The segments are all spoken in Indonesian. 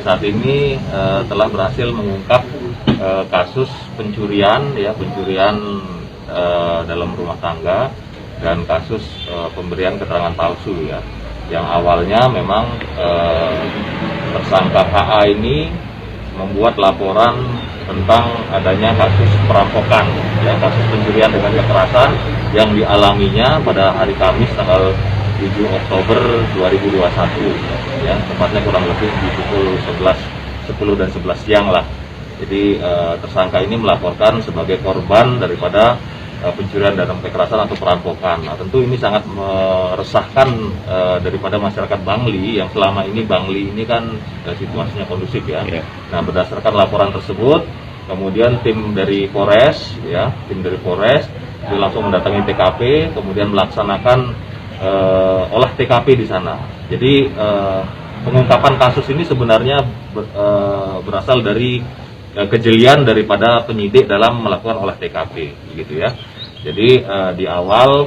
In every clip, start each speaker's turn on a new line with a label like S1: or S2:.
S1: Saat ini telah berhasil mengungkap kasus pencurian dalam rumah tangga dan kasus pemberian keterangan palsu ya. Yang awalnya memang tersangka KA ini membuat laporan tentang adanya kasus perampokan, ya, kasus pencurian dengan kekerasan yang dialaminya pada hari Kamis tanggal 7 Oktober 2021, ya, tepatnya kurang lebih di pukul 10 dan 11 siang lah. Jadi tersangka ini melaporkan sebagai korban daripada pencurian dalam kekerasan atau perampokan. Nah, tentu ini sangat meresahkan daripada masyarakat Bangli yang selama ini Bangli ini kan situasinya kondusif ya. Nah, berdasarkan laporan tersebut, kemudian tim dari Polres itu langsung mendatangi TKP, kemudian melaksanakan olah TKP di sana. Jadi pengungkapan kasus ini sebenarnya berasal dari kejelian daripada penyidik dalam melakukan olah TKP, gitu ya. Jadi di awal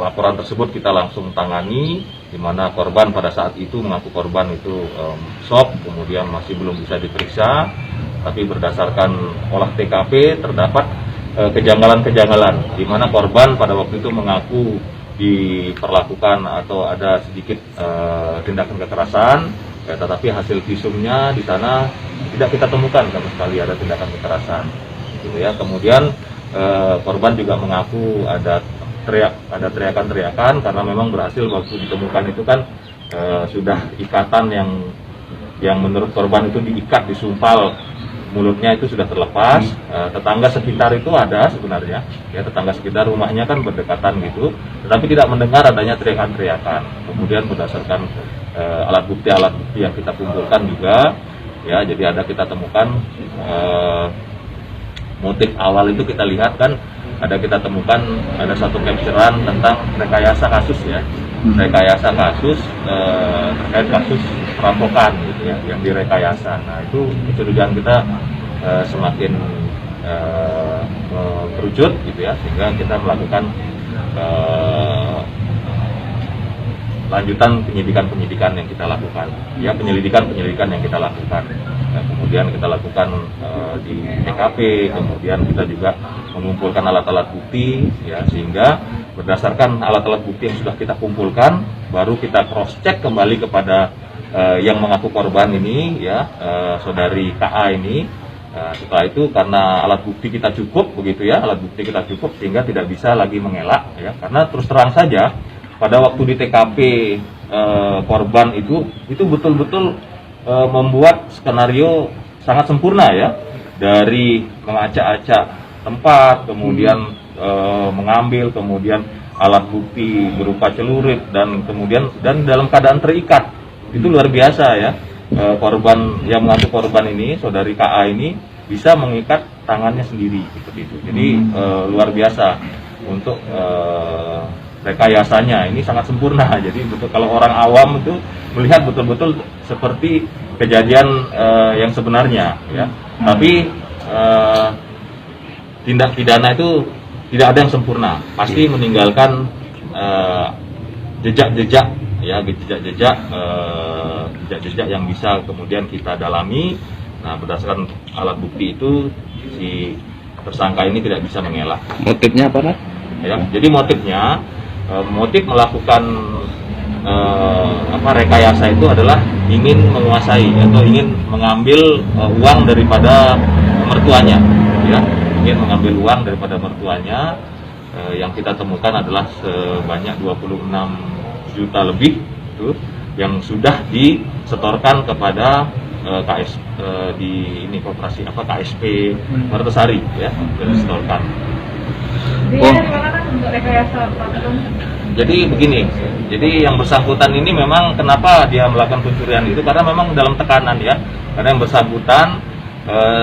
S1: laporan tersebut kita langsung tangani, di mana korban pada saat itu mengaku korban itu shock, kemudian masih belum bisa diperiksa, tapi berdasarkan olah TKP terdapat kejanggalan-kejanggalan, di mana korban pada waktu itu mengaku diperlakukan atau ada sedikit tindakan kekerasan. Ya, tetapi hasil visumnya di sana tidak kita temukan sama sekali ada tindakan kekerasan, gitu ya. Kemudian korban juga mengaku ada teriakan-teriakan karena memang berhasil waktu ditemukan itu kan sudah ikatan yang menurut korban itu diikat, disumpal, mulutnya itu sudah terlepas. Tetangga sekitar itu ada sebenarnya, ya, tetangga sekitar rumahnya kan berdekatan gitu, tetapi tidak mendengar adanya teriakan-teriakan. Kemudian berdasarkan alat bukti yang kita kumpulkan juga, ya, jadi kita temukan motif awal itu kita lihat kan kita temukan ada satu capturean tentang rekayasa kasus ya, rekayasa kasus terkait kasus perampokan gitu ya, yang direkayasa. Nah, itu kecurigaan kita semakin kerucut gitu ya, sehingga kita melakukan lanjutan penyidikan yang kita lakukan, ya, penyelidikan yang kita lakukan. Nah, kemudian kita lakukan di TKP, kemudian kita juga mengumpulkan alat-alat bukti, ya, sehingga berdasarkan alat-alat bukti yang sudah kita kumpulkan, baru kita cross check kembali kepada yang mengaku korban ini, ya, saudari KA ini. Setelah itu karena alat bukti kita cukup begitu ya, sehingga tidak bisa lagi mengelak, ya, karena terus terang saja pada waktu di TKP korban itu betul-betul membuat skenario sangat sempurna ya, dari mengacak-acak tempat, kemudian mengambil, kemudian alat bukti berupa celurit dan dalam keadaan terikat. Itu luar biasa ya. Korban yang mengaku korban ini, saudari KA ini, bisa mengikat tangannya sendiri seperti itu. Jadi luar biasa untuk rekayasanya ini sangat sempurna. Jadi betul, kalau orang awam itu melihat betul-betul seperti kejadian yang sebenarnya ya. Tapi tindak pidana itu tidak ada yang sempurna, pasti meninggalkan jejak-jejak ya, jejak-jejak yang bisa kemudian kita dalami. Nah, berdasarkan alat bukti itu si tersangka ini tidak bisa mengelak.
S2: Motifnya apa, Pak?
S1: Ya, jadi motif melakukan rekayasa itu adalah ingin menguasai atau ingin mengambil uang daripada mertuanya, ya, ingin mengambil uang daripada mertuanya. Yang kita temukan adalah sebanyak 26 juta lebih itu yang sudah disetorkan kepada koperasi KSP Martesari ya, sudah disetorkan. Jadi begini, jadi yang bersangkutan ini memang kenapa dia melakukan pencurian itu, karena memang dalam tekanan ya, karena yang bersangkutan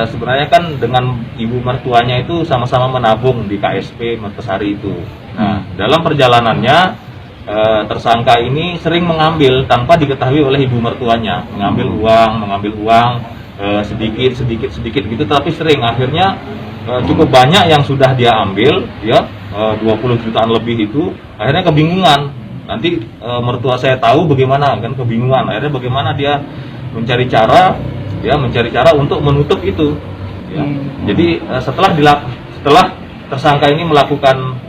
S1: sebenarnya kan dengan ibu mertuanya itu sama-sama menabung di KSP Martesari itu. Nah, dalam perjalanannya tersangka ini sering mengambil tanpa diketahui oleh ibu mertuanya, mengambil uang sedikit gitu, tapi sering, akhirnya cukup banyak yang sudah dia ambil ya, 20 jutaan lebih itu, akhirnya kebingungan Nanti mertua saya tahu bagaimana, kan kebingungan. Akhirnya bagaimana dia mencari cara untuk menutup itu. Ya. Jadi setelah tersangka ini melakukan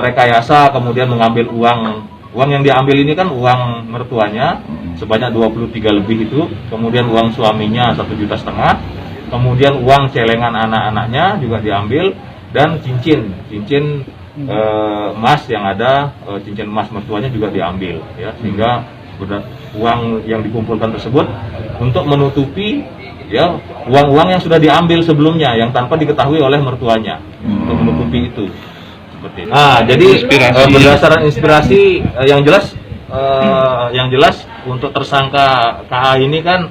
S1: rekayasa, kemudian mengambil uang yang diambil ini kan uang mertuanya sebanyak 23 lebih itu, kemudian uang suaminya 1,5 juta, kemudian uang celengan anak-anaknya juga diambil, dan cincin emas yang ada, cincin emas mertuanya juga diambil, ya, sehingga uang yang dikumpulkan tersebut untuk menutupi ya uang-uang yang sudah diambil sebelumnya yang tanpa diketahui oleh mertuanya, untuk menutupi itu. Seperti itu. Nah, jadi berdasarkan inspirasi yang jelas untuk tersangka KA ini kan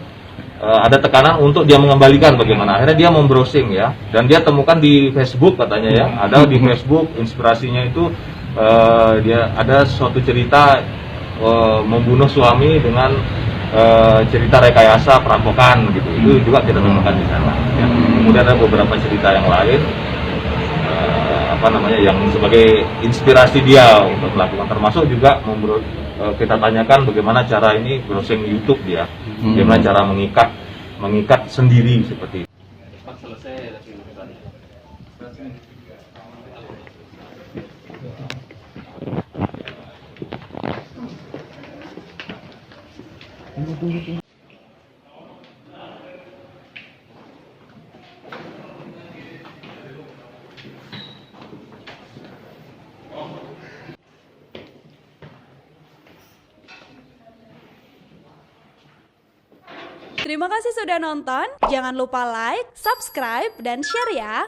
S1: ada tekanan untuk dia mengembalikan bagaimana. Akhirnya dia membrowsing ya, dan dia temukan di Facebook katanya ya, ada di Facebook inspirasinya itu dia ada suatu cerita membunuh suami dengan cerita rekayasa perampokan gitu. Itu juga kita temukan di sana. Ya. Kemudian ada beberapa cerita yang lain yang sebagai inspirasi dia untuk melakukan, termasuk juga kita tanyakan bagaimana cara ini browsing YouTube dia, bagaimana cara mengikat sendiri seperti itu.
S2: Terima kasih sudah nonton. Jangan lupa like, subscribe, dan share ya.